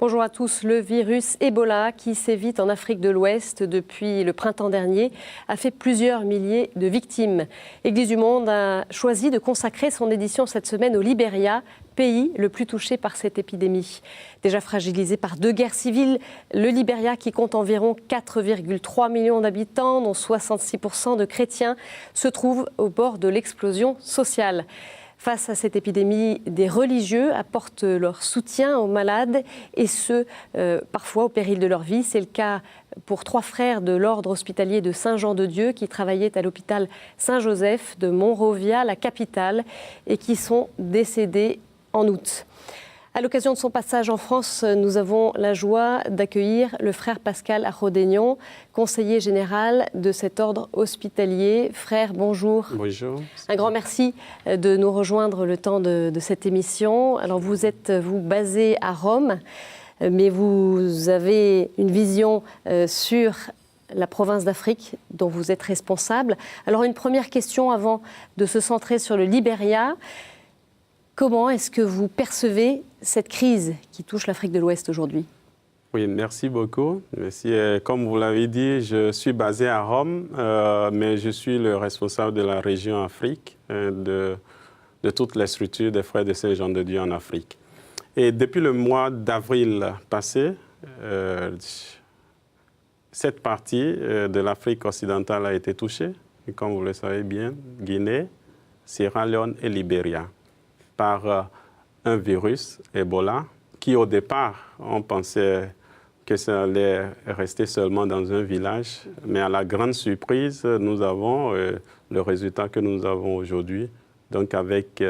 Bonjour à tous. Le virus Ebola, qui sévit en Afrique de l'Ouest depuis le printemps dernier, a fait plusieurs milliers de victimes. Église du Monde a choisi de consacrer son édition cette semaine au Libéria, pays le plus touché par cette épidémie. Déjà fragilisé par 2 guerres civiles, le Libéria, qui compte environ 4,3 millions d'habitants, dont 66% de chrétiens, se trouve au bord de l'explosion sociale. Face à cette épidémie, des religieux apportent leur soutien aux malades et ce, parfois au péril de leur vie. C'est le cas pour 3 frères de l'ordre hospitalier de Saint-Jean-de-Dieu qui travaillaient à l'hôpital Saint-Joseph de Monrovia, la capitale, et qui sont décédés en août. À l'occasion de son passage en France, nous avons la joie d'accueillir le frère Pascal Arrodegnon, conseiller général de cet ordre hospitalier. Frère, bonjour. Bonjour. Un grand merci de nous rejoindre le temps de cette émission. Alors vous êtes basé à Rome, mais vous avez une vision sur la province d'Afrique dont vous êtes responsable. Alors une première question avant de se centrer sur le Libéria. Comment est-ce que vous percevez cette crise qui touche l'Afrique de l'Ouest aujourd'hui? Oui, merci beaucoup. Merci. Comme vous l'avez dit, je suis basé à Rome, mais je suis le responsable de la région Afrique, de toutes les structures des Frères de Saint-Jean-de-Dieu en Afrique. Et depuis le mois d'avril passé, cette partie de l'Afrique occidentale a été touchée, et comme vous le savez bien, Guinée, Sierra Leone et Libéria, par un virus, Ebola, qui au départ, on pensait que ça allait rester seulement dans un village. Mais à la grande surprise, nous avons le résultat que nous avons aujourd'hui. Donc avec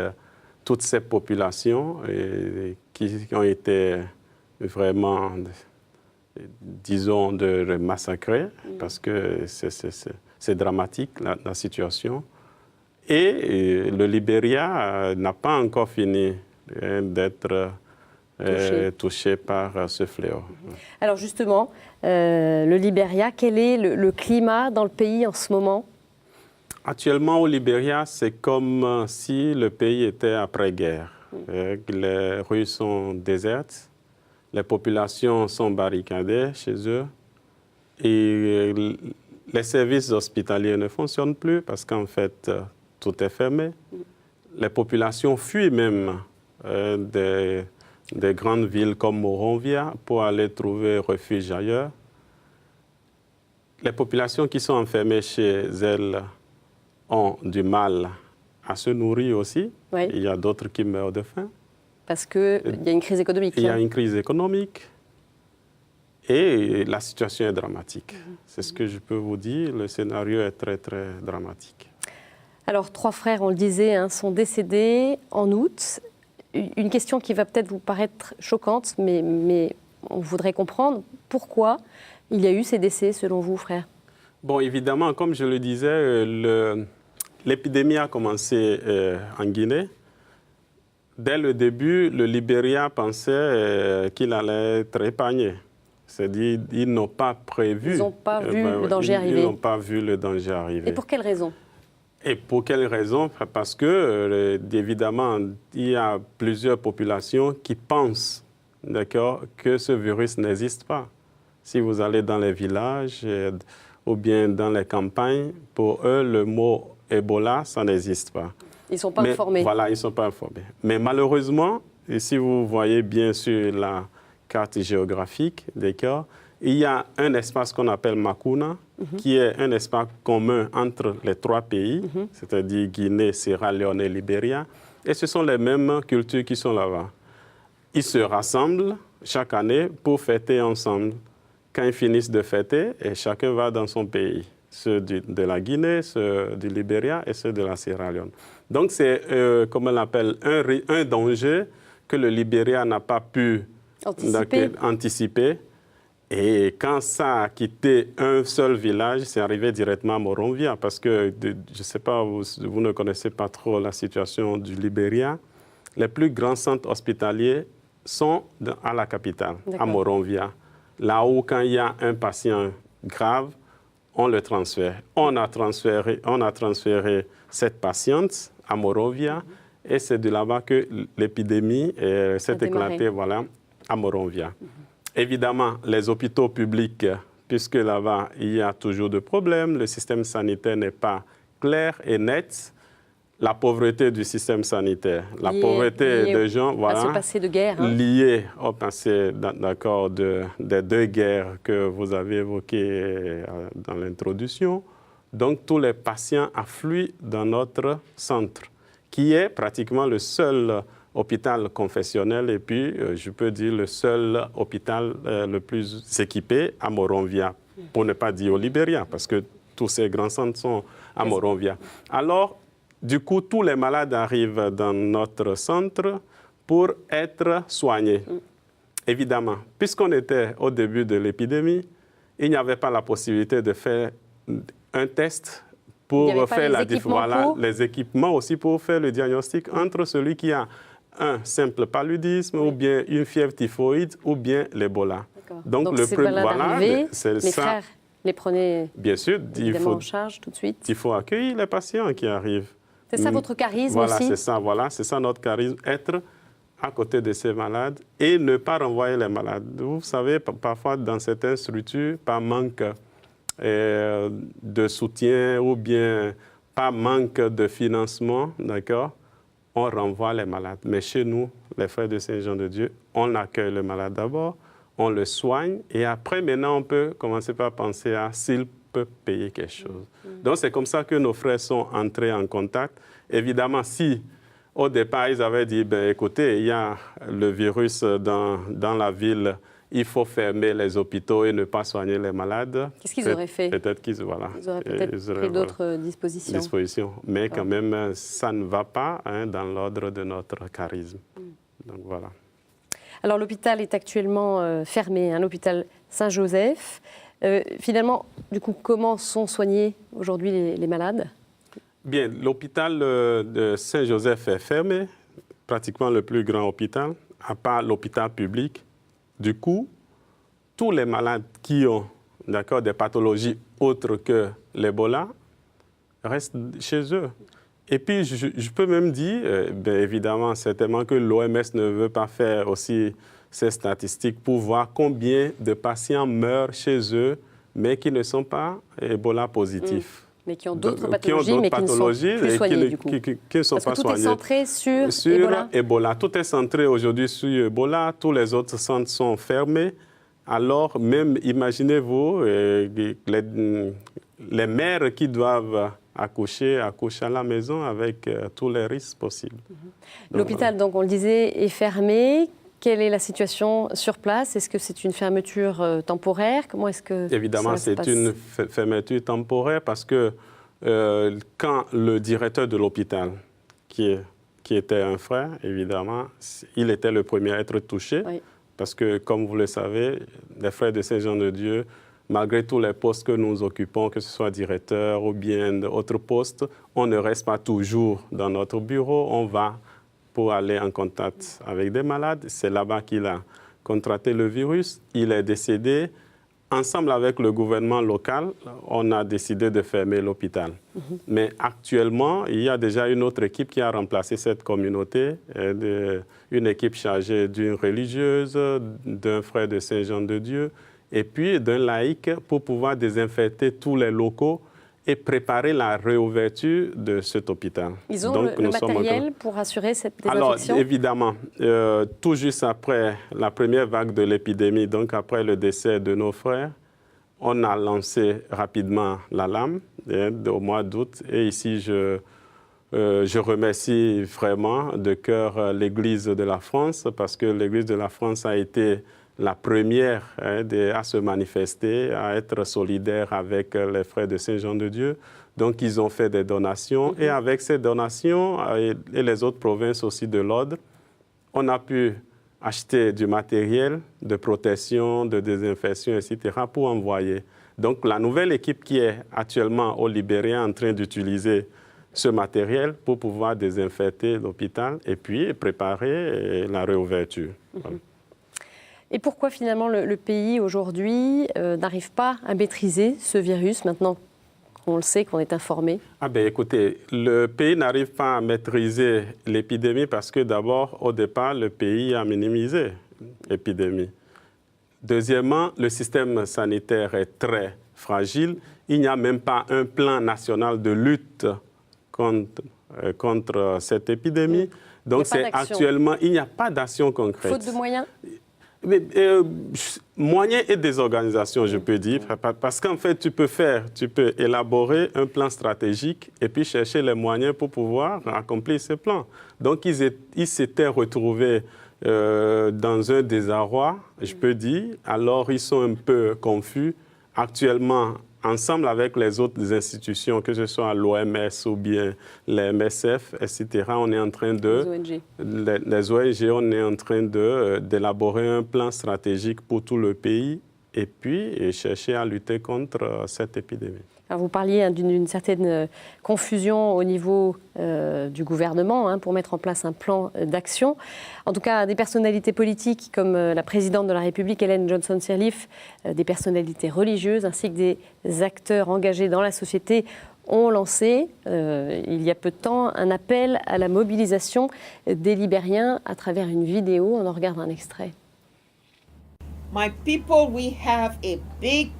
toutes ces populations qui ont été vraiment, disons, massacrées, parce que c'est dramatique la situation. Et le Libéria n'a pas encore fini d'être touché par ce fléau. Alors justement, le Libéria, quel est le climat dans le pays en ce moment? Actuellement, au Libéria, c'est comme si le pays était après-guerre. Les rues sont désertes, les populations sont barricadées chez eux et les services hospitaliers ne fonctionnent plus parce qu'en fait, tout est fermé. Les populations fuient même des grandes villes comme Monrovia pour aller trouver refuge ailleurs. Les populations qui sont enfermées chez elles ont du mal à se nourrir aussi. Oui. Il y a d'autres qui meurent de faim. Parce qu'il y a une crise économique. Il y a une crise économique et la situation est dramatique. C'est ce que je peux vous dire. Le scénario est très, très dramatique. Alors, 3 frères, on le disait, sont décédés en août. Une question qui va peut-être vous paraître choquante, mais on voudrait comprendre pourquoi il y a eu ces décès, selon vous, frère. Bon, évidemment, comme je le disais, l'épidémie a commencé en Guinée. Dès le début, le Libéria pensait qu'il allait être épargné. C'est-à-dire qu'ils n'ont pas prévu... Ils n'ont pas vu le danger arriver. Ils n'ont pas vu le danger arriver. Et pour quelle raison? Et pour quelle raison? Parce que, évidemment, il y a plusieurs populations qui pensent, d'accord, que ce virus n'existe pas. Si vous allez dans les villages ou bien dans les campagnes, pour eux, le mot Ebola, ça n'existe pas. Ils ne sont pas informés. Voilà, ils ne sont pas informés. Mais malheureusement, et si vous voyez bien sur la carte géographique, d'accord, il y a un espace qu'on appelle Makuna, qui est un espace commun entre les 3 pays, c'est-à-dire Guinée, Sierra Leone et Libéria. Et ce sont les mêmes cultures qui sont là-bas. Ils se rassemblent chaque année pour fêter ensemble. Quand ils finissent de fêter, et chacun va dans son pays. Ceux de la Guinée, ceux du Libéria et ceux de la Sierra Leone. Donc c'est, comme on l'appelle, un danger que le Libéria n'a pas pu anticiper. Et quand ça a quitté un seul village, c'est arrivé directement à Monrovia, parce que, je ne sais pas, vous ne connaissez pas trop la situation du Libéria. Les plus grands centres hospitaliers sont à la capitale, à Monrovia. Là où, quand il y a un patient grave, on le transfère. On a transféré cette patiente à Monrovia, et c'est de là-bas que l'épidémie s'est éclatée, voilà. à Monrovia. Évidemment, les hôpitaux publics, puisque là-bas, il y a toujours des problèmes, le système sanitaire n'est pas clair et net. La pauvreté du système sanitaire, la pauvreté des gens, voilà, à ce passé de guerre, liée au passé, d'accord, des deux guerres que vous avez évoquées dans l'introduction. Donc, tous les patients affluent dans notre centre, qui est pratiquement le seul hôpital confessionnel et puis, je peux dire, le seul hôpital le plus équipé à Monrovia, pour ne pas dire au Libéria, parce que tous ces grands centres sont à Monrovia. Alors, du coup, tous les malades arrivent dans notre centre pour être soignés. Évidemment, puisqu'on était au début de l'épidémie, il n'y avait pas la possibilité de faire un test pour faire la différence. Voilà, les équipements aussi pour faire le diagnostic entre celui qui a un simple paludisme ou bien une fièvre typhoïde ou bien l'Ebola. Donc le premier, voilà, c'est ça. Frères les prenaient bien sûr, en charge tout de suite. Il faut accueillir les patients qui arrivent. C'est ça votre charisme voilà, aussi? Voilà, c'est ça notre charisme, être à côté de ces malades et ne pas renvoyer les malades. Vous savez, parfois dans certaines structures, par manque de soutien ou bien par manque de financement, d'accord, on renvoie les malades. Mais chez nous, les Frères de Saint-Jean-de-Dieu, on accueille le malade d'abord, on le soigne et après, maintenant, on peut commencer par penser à s'il peut payer quelque chose. Donc, c'est comme ça que nos frères sont entrés en contact. Évidemment, si au départ, ils avaient dit, ben, écoutez, il y a le virus dans la ville, il faut fermer les hôpitaux et ne pas soigner les malades. Qu'est-ce qu'ils auraient fait? Peut-être qu'ils auraient pris d'autres dispositions. Mais quand même, ça ne va pas dans l'ordre de notre charisme. Donc, voilà. Alors, l'hôpital est actuellement fermé, l'hôpital Saint-Joseph. Finalement, du coup, comment sont soignés aujourd'hui les malades? Bien, l'hôpital de Saint-Joseph est fermé, pratiquement le plus grand hôpital, à part l'hôpital public. Du coup, tous les malades qui ont des pathologies autres que l'Ebola restent chez eux. Et puis, je peux même dire, évidemment, certainement que l'OMS ne veut pas faire aussi ces statistiques pour voir combien de patients meurent chez eux, mais qui ne sont pas Ebola positifs. Mais qui ont d'autres pathologies, mais qui ne sont plus soignés, du coup. Qui ne sont pas soignés. Tout est centré sur Ebola. Tout est centré aujourd'hui sur Ebola. Tous les autres centres sont fermés. Alors, même, imaginez-vous, les mères qui doivent accoucher à la maison avec tous les risques possibles. L'hôpital, donc, on le disait, est fermé. Quelle est la situation sur place? Est-ce que c'est une fermeture temporaire? Comment est-ce que Évidemment, c'est une fermeture temporaire parce que quand le directeur de l'hôpital, qui était un frère, évidemment, il était le premier à être touché. Oui. Parce que, comme vous le savez, les Frères de Saint-Jean-de-Dieu, malgré tous les postes que nous occupons, que ce soit directeur ou bien d'autres postes, on ne reste pas toujours dans notre bureau, on va pour aller en contact avec des malades. C'est là-bas qu'il a contracté le virus. Il est décédé. Ensemble avec le gouvernement local, on a décidé de fermer l'hôpital. Mais actuellement, il y a déjà une autre équipe qui a remplacé cette communauté, une équipe chargée d'une religieuse, d'un frère de Saint-Jean-de-Dieu et puis d'un laïc pour pouvoir désinfecter tous les locaux et préparer la réouverture de cet hôpital. Ils ont le matériel pour assurer cette désinfection? Alors, évidemment, tout juste après la première vague de l'épidémie, donc après le décès de nos frères, on a lancé rapidement l'alarme au mois d'août. Et ici, je remercie vraiment de cœur l'Église de la France, parce que l'Église de la France a été la première à se manifester, à être solidaire avec les Frères de Saint-Jean-de-Dieu. Donc, ils ont fait des donations. Et avec ces donations, et les autres provinces aussi de l'ordre, on a pu acheter du matériel de protection, de désinfection, etc., pour envoyer. Donc, la nouvelle équipe qui est actuellement au Libéria en train d'utiliser ce matériel pour pouvoir désinfecter l'hôpital et puis préparer la réouverture. Voilà. Et pourquoi finalement le pays aujourd'hui n'arrive pas à maîtriser ce virus maintenant qu'on le sait, qu'on est informé? Écoutez, le pays n'arrive pas à maîtriser l'épidémie parce que d'abord, au départ, le pays a minimisé. épidémie. Deuxièmement, le système sanitaire est très fragile. Il n'y a même pas un plan national de lutte contre cette épidémie. Donc, actuellement, il n'y a pas d'action concrète. Faute de moyens? Moyens et des organisations, je peux dire, parce qu'en fait, tu peux élaborer un plan stratégique et puis chercher les moyens pour pouvoir accomplir ce plan. Donc, ils s'étaient retrouvés dans un désarroi, je peux dire. Alors, ils sont un peu confus. Actuellement, ensemble avec les autres institutions, que ce soit l'OMS ou bien les MSF, etc., on est en train les ONG, on est en train d'élaborer un plan stratégique pour tout le pays et puis chercher à lutter contre cette épidémie. Alors vous parliez d'une certaine confusion au niveau du gouvernement pour mettre en place un plan d'action. En tout cas, des personnalités politiques comme la présidente de la République, Ellen Johnson-Sirleaf, des personnalités religieuses ainsi que des acteurs engagés dans la société ont lancé, il y a peu de temps, un appel à la mobilisation des Libériens à travers une vidéo. On en regarde un extrait. My people, we have a big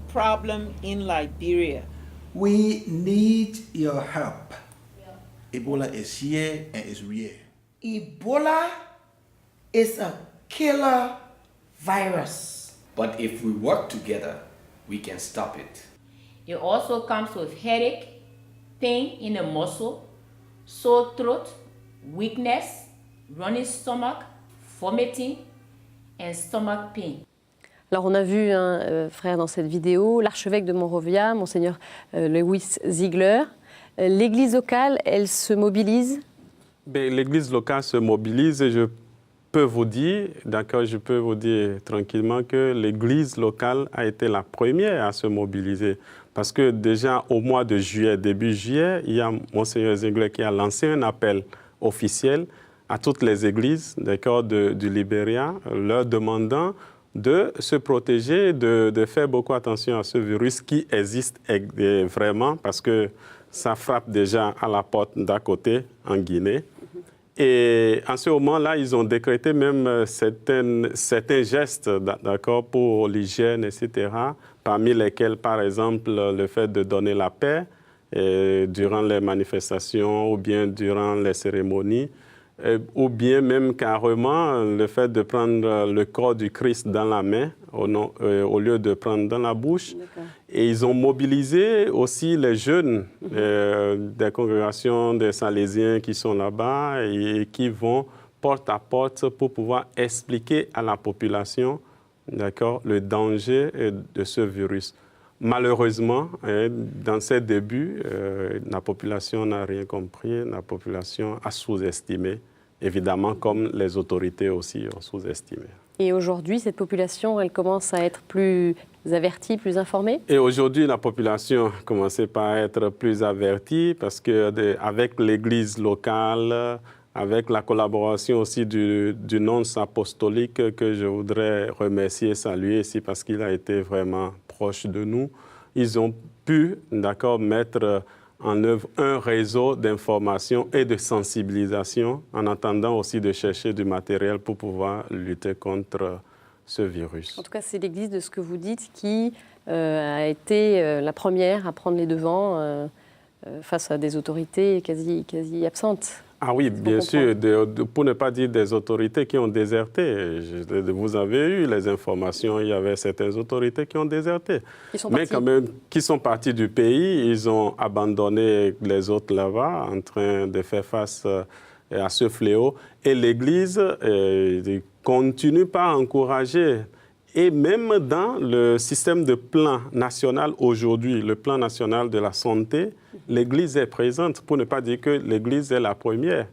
problem in Liberia. We need your help. Ebola is here and is real. Ebola is a killer virus. But if we work together, we can stop it. It also comes with headache, pain in the muscle, sore throat, weakness, running stomach, vomiting, and stomach pain. Alors on a vu, frère, dans cette vidéo, l'archevêque de Monrovia, Monseigneur Lewis Ziegler. L'Église locale, elle se mobilise? L'Église locale se mobilise et je peux vous dire tranquillement que l'Église locale a été la première à se mobiliser. Parce que déjà au mois de juillet, début juillet, il y a Monseigneur Ziegler qui a lancé un appel officiel à toutes les églises du Libéria, leur demandant de se protéger, de faire beaucoup attention à ce virus qui existe vraiment parce que ça frappe déjà à la porte d'à côté en Guinée. Et en ce moment-là, ils ont décrété même certains gestes pour l'hygiène, etc., parmi lesquels, par exemple, le fait de donner la paix durant les manifestations ou bien durant les cérémonies, ou bien même carrément le fait de prendre le corps du Christ dans la main au lieu de prendre dans la bouche. Et ils ont mobilisé aussi les jeunes des congrégations des Salésiens qui sont là-bas et qui vont porte à porte pour pouvoir expliquer à la population le danger de ce virus. Malheureusement, dans ces débuts, la population n'a rien compris, la population a sous-estimé, évidemment, comme les autorités aussi ont sous-estimé. Et aujourd'hui, cette population, elle commence à être plus avertie, plus informée? Et aujourd'hui, la population commençait par être plus avertie parce qu'avec l'Église locale, avec la collaboration aussi du nonce apostolique que je voudrais remercier et saluer ici parce qu'il a été vraiment proche de nous, ils ont pu mettre en œuvre un réseau d'information et de sensibilisation en attendant aussi de chercher du matériel pour pouvoir lutter contre ce virus. En tout cas, c'est l'Église, de ce que vous dites, qui a été la première à prendre les devants face à des autorités quasi absentes. Ah oui, bien sûr, pour ne pas dire des autorités qui ont déserté. Vous avez eu les informations, il y avait certaines autorités qui ont déserté. Mais quand même, qui sont partis du pays, ils ont abandonné les autres là-bas en train de faire face à ce fléau. Et l'Église continue par encourager. Et même dans le système de plan national aujourd'hui, le plan national de la santé, l'Église est présente, pour ne pas dire que l'Église est la première,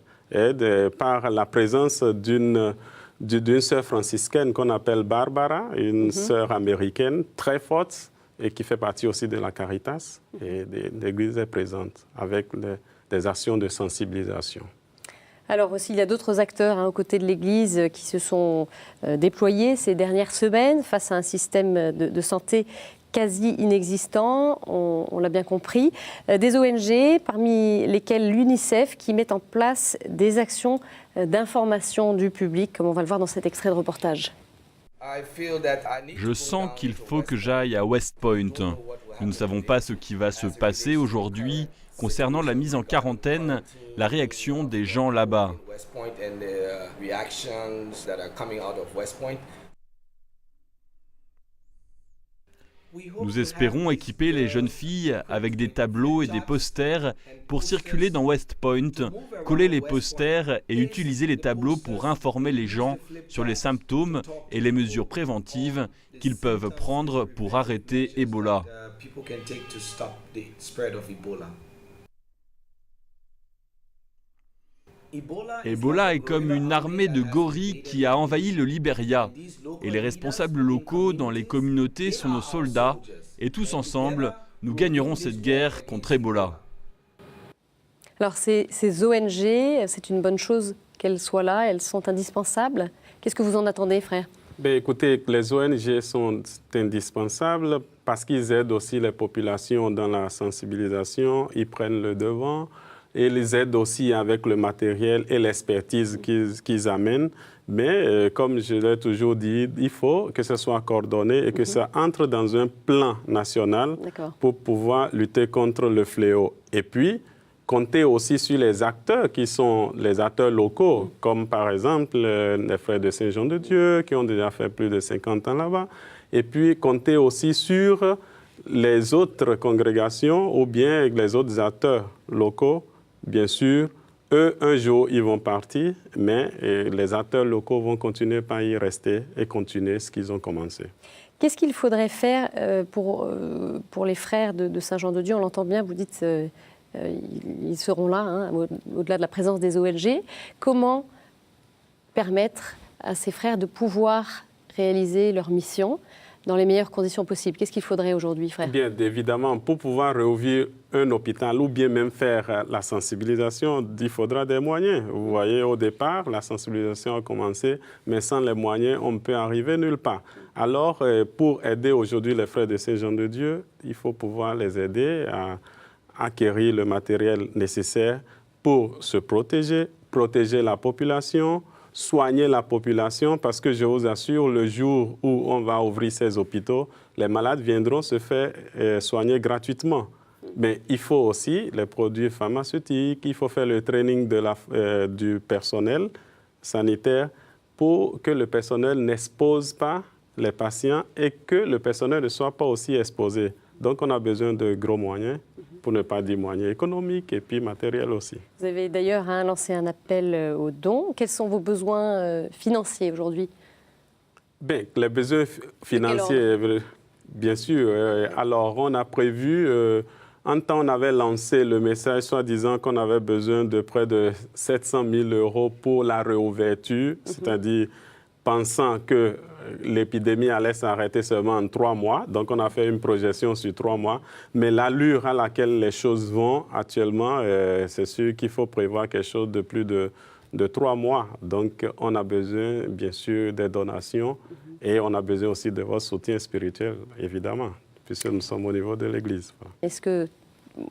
par la présence d'une sœur franciscaine qu'on appelle Barbara, une sœur américaine très forte et qui fait partie aussi de la Caritas. Et l'Église est présente avec des actions de sensibilisation. Alors aussi, il y a d'autres acteurs aux côtés de l'Église qui se sont déployés ces dernières semaines face à un système de santé quasi inexistant, on l'a bien compris. Des ONG, parmi lesquelles l'UNICEF, qui met en place des actions d'information du public, comme on va le voir dans cet extrait de reportage. Je sens qu'il faut que j'aille à West Point. Nous ne savons pas ce qui va se passer aujourd'hui concernant la mise en quarantaine, la réaction des gens là-bas. Nous espérons équiper les jeunes filles avec des tableaux et des posters pour circuler dans West Point, coller les posters et utiliser les tableaux pour informer les gens sur les symptômes et les mesures préventives qu'ils peuvent prendre pour arrêter Ebola. Ebola est comme une armée de gorilles qui a envahi le Libéria. Et les responsables locaux dans les communautés sont nos soldats. Et tous ensemble, nous gagnerons cette guerre contre Ebola. Alors ces ONG, c'est une bonne chose qu'elles soient là, elles sont indispensables. Qu'est-ce que vous en attendez, frère? Écoutez, les ONG sont indispensables parce qu'ils aident aussi les populations dans la sensibilisation, ils prennent le devant. Et les aident aussi avec le matériel et l'expertise qu'ils amènent. Mais comme je l'ai toujours dit, il faut que ce soit coordonné et que ça entre dans un plan national pour pouvoir lutter contre le fléau. Et puis, compter aussi sur les acteurs qui sont les acteurs locaux, comme par exemple les Frères de Saint-Jean-de-Dieu qui ont déjà fait plus de 50 ans là-bas. Et puis, compter aussi sur les autres congrégations ou bien les autres acteurs locaux. Bien sûr, eux, un jour, ils vont partir, mais les acteurs locaux vont continuer par y rester et continuer ce qu'ils ont commencé. Qu'est-ce qu'il faudrait faire pour les frères de Saint-Jean-de-Dieu? On l'entend bien, vous dites ils seront là, hein, au-delà de la présence des ONG. Comment permettre à ces frères de pouvoir réaliser leur mission dans les meilleures conditions possibles? Qu'est-ce qu'il faudrait aujourd'hui, frère? Bien évidemment, pour pouvoir rouvrir un hôpital ou bien même faire la sensibilisation, il faudra des moyens. Vous voyez, au départ, la sensibilisation a commencé, mais sans les moyens, on ne peut arriver nulle part. Alors, pour aider aujourd'hui les frères de Saint-Jean-de-Dieu, il faut pouvoir les aider à acquérir le matériel nécessaire pour se protéger, protéger la population, soigner la population, parce que je vous assure, le jour où on va ouvrir ces hôpitaux, les malades viendront se faire soigner gratuitement. Mais il faut aussi les produits pharmaceutiques, il faut faire le training du personnel sanitaire pour que le personnel n'expose pas les patients et que le personnel ne soit pas aussi exposé. Donc on a besoin de gros moyens, pour ne pas dire moyens économiques et puis matériels aussi. Vous avez d'ailleurs lancé un appel aux dons. Quels sont vos besoins financiers aujourd'hui? Bien, les besoins financiers, bien sûr. Alors, on a prévu, en temps, on avait lancé le message soi-disant qu'on avait besoin de près de 700 000 € pour la réouverture, c'est-à-dire pensant que l'épidémie allait s'arrêter seulement en 3 mois. Donc, on a fait une projection sur 3 mois. Mais l'allure à laquelle les choses vont actuellement, c'est sûr qu'il faut prévoir quelque chose de plus de 3 mois. Donc, on a besoin, bien sûr, des donations et on a besoin aussi de votre soutien spirituel, évidemment, puisque nous sommes au niveau de l'Église. Est-ce que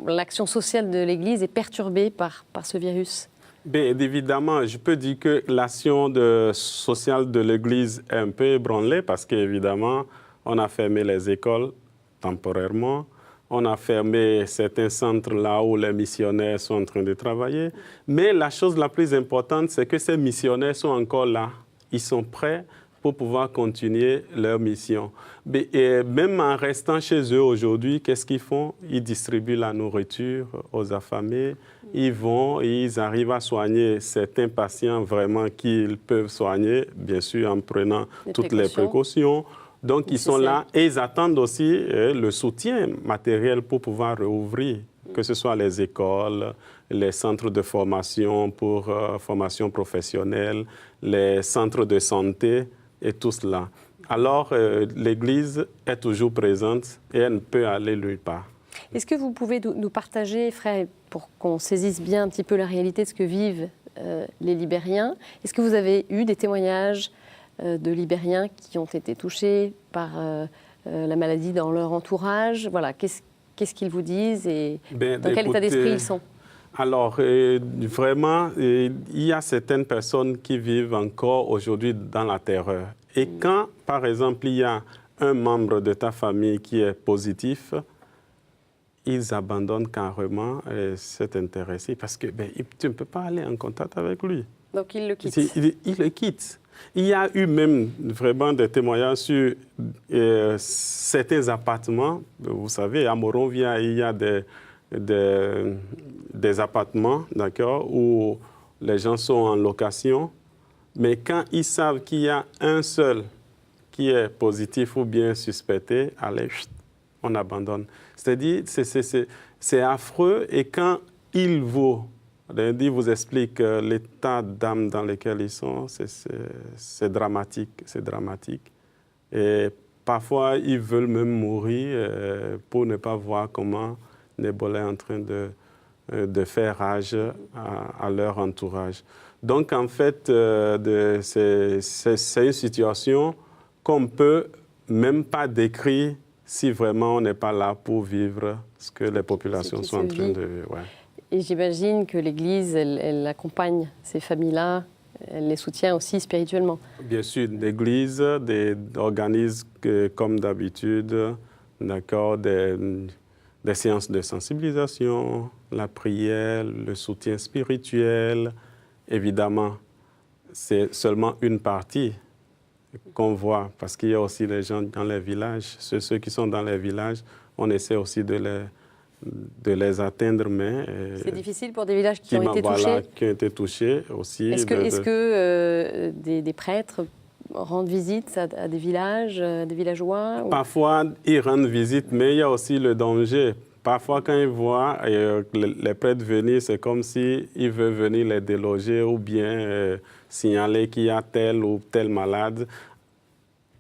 l'action sociale de l'Église est perturbée par ce virus? Bien, évidemment, je peux dire que l'action sociale de l'Église est un peu ébranlée parce qu'évidemment, on a fermé les écoles temporairement. On a fermé certains centres là où les missionnaires sont en train de travailler. Mais la chose la plus importante, c'est que ces missionnaires sont encore là. Ils sont prêts pour pouvoir continuer leur mission. Et même en restant chez eux aujourd'hui, qu'est-ce qu'ils font? Ils distribuent la nourriture aux affamés. Ils vont et ils arrivent à soigner certains patients vraiment qu'ils peuvent soigner, bien sûr en prenant toutes les précautions. Donc, ils sont là et ils attendent aussi le soutien matériel pour pouvoir rouvrir, que ce soit les écoles, les centres de formation pour formation professionnelle, les centres de santé et tout cela. Alors, l'Église est toujours présente et elle ne peut aller nulle part. Est-ce que vous pouvez nous partager, frère, pour qu'on saisisse bien un petit peu la réalité de ce que vivent les Libériens, est-ce que vous avez eu des témoignages de Libériens qui ont été touchés par la maladie dans leur entourage? Voilà, qu'est-ce qu'ils vous disent et dans quel état d'esprit ils sont? Alors, vraiment, il y a certaines personnes qui vivent encore aujourd'hui dans la terreur. Et quand, par exemple, il y a un membre de ta famille qui est positif, ils abandonnent carrément cet intéressé parce que tu ne peux pas aller en contact avec lui. Donc, ils le quittent. Il le quitte. Il y a eu même vraiment des témoignages sur certains appartements. Vous savez, à Moronvia, il y a des appartements, d'accord, où les gens sont en location. Mais quand ils savent qu'il y a un seul qui est positif ou bien suspecté, allez, on abandonne. C'est-à-dire, c'est affreux et quand il vous explique l'état d'âme dans lequel ils sont, c'est dramatique, c'est dramatique. Et parfois, ils veulent même mourir pour ne pas voir comment l'Ebola est en train de faire rage à leur entourage. Donc, en fait, c'est une situation qu'on ne peut même pas décrire si vraiment on n'est pas là pour vivre ce que les populations sont en train de vivre. Ouais. Et j'imagine que l'Église, elle accompagne ces familles-là, elle les soutient aussi spirituellement. Bien sûr, l'Église, des organismes comme d'habitude, d'accord, des séances de sensibilisation, la prière, le soutien spirituel. Évidemment, c'est seulement une partie qu'on voit, parce qu'il y a aussi les gens dans les villages. Ceux qui sont dans les villages, on essaie aussi de les atteindre, mais... C'est difficile pour des villages qui ont été touchés. Voilà, qui ont été touchés aussi. Est-ce que des prêtres rendent visite à des villages, des villageois ou... Parfois, ils rendent visite, mais il y a aussi le danger. Parfois, quand ils voient les prêtres venir, c'est comme s'ils veulent venir les déloger ou bien signaler qu'il y a tel ou tel malade.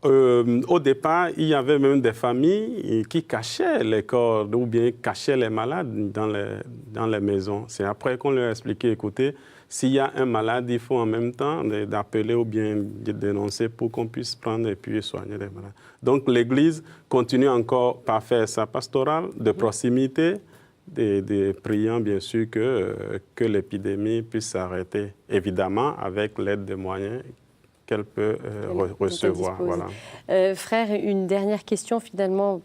Au départ, il y avait même des familles qui cachaient les corps ou bien cachaient les malades dans les maisons. C'est après qu'on leur a expliqué, écoutez, s'il y a un malade, il faut en même temps d'appeler ou bien de dénoncer pour qu'on puisse prendre et puis soigner les malades. Donc l'Église continue encore par faire sa pastorale de proximité, de priant bien sûr que l'épidémie puisse s'arrêter, évidemment avec l'aide des moyens qu'elle peut recevoir. Voilà. Frère, une dernière question finalement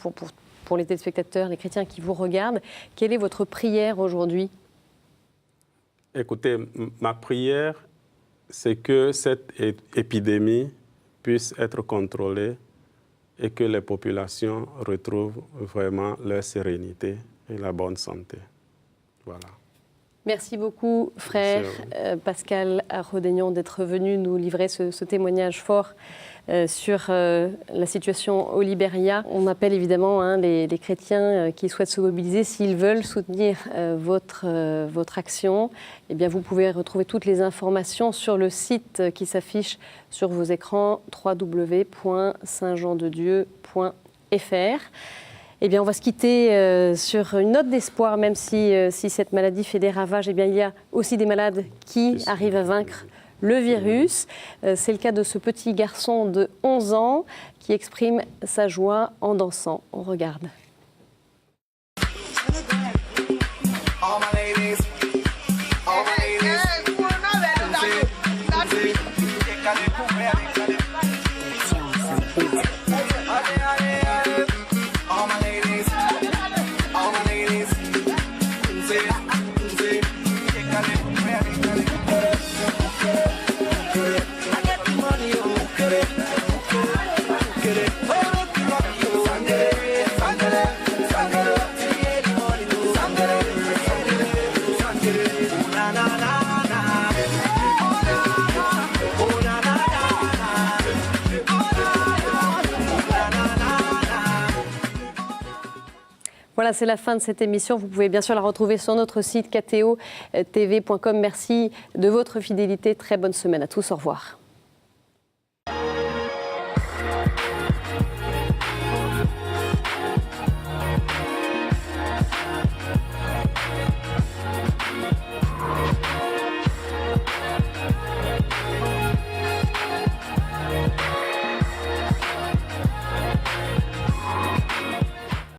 pour les téléspectateurs, les chrétiens qui vous regardent. Quelle est votre prière aujourd'hui ? Écoutez, ma prière, c'est que cette épidémie puisse être contrôlée et que les populations retrouvent vraiment leur sérénité et la bonne santé. Voilà. Merci beaucoup, frère Pascal Rodegnon, d'être venu nous livrer ce témoignage fort sur la situation au Libéria. On appelle évidemment les chrétiens qui souhaitent se mobiliser, s'ils veulent soutenir votre action, eh bien vous pouvez retrouver toutes les informations sur le site qui s'affiche sur vos écrans, www.saintjeandedieu.fr. Eh bien, on va se quitter sur une note d'espoir, même si cette maladie fait des ravages. Eh bien, il y a aussi des malades qui arrivent à vaincre le virus. C'est le cas de ce petit garçon de 11 ans qui exprime sa joie en dansant. On regarde. Voilà, c'est la fin de cette émission. Vous pouvez bien sûr la retrouver sur notre site ktotv.com. Merci de votre fidélité. Très bonne semaine à tous. Au revoir.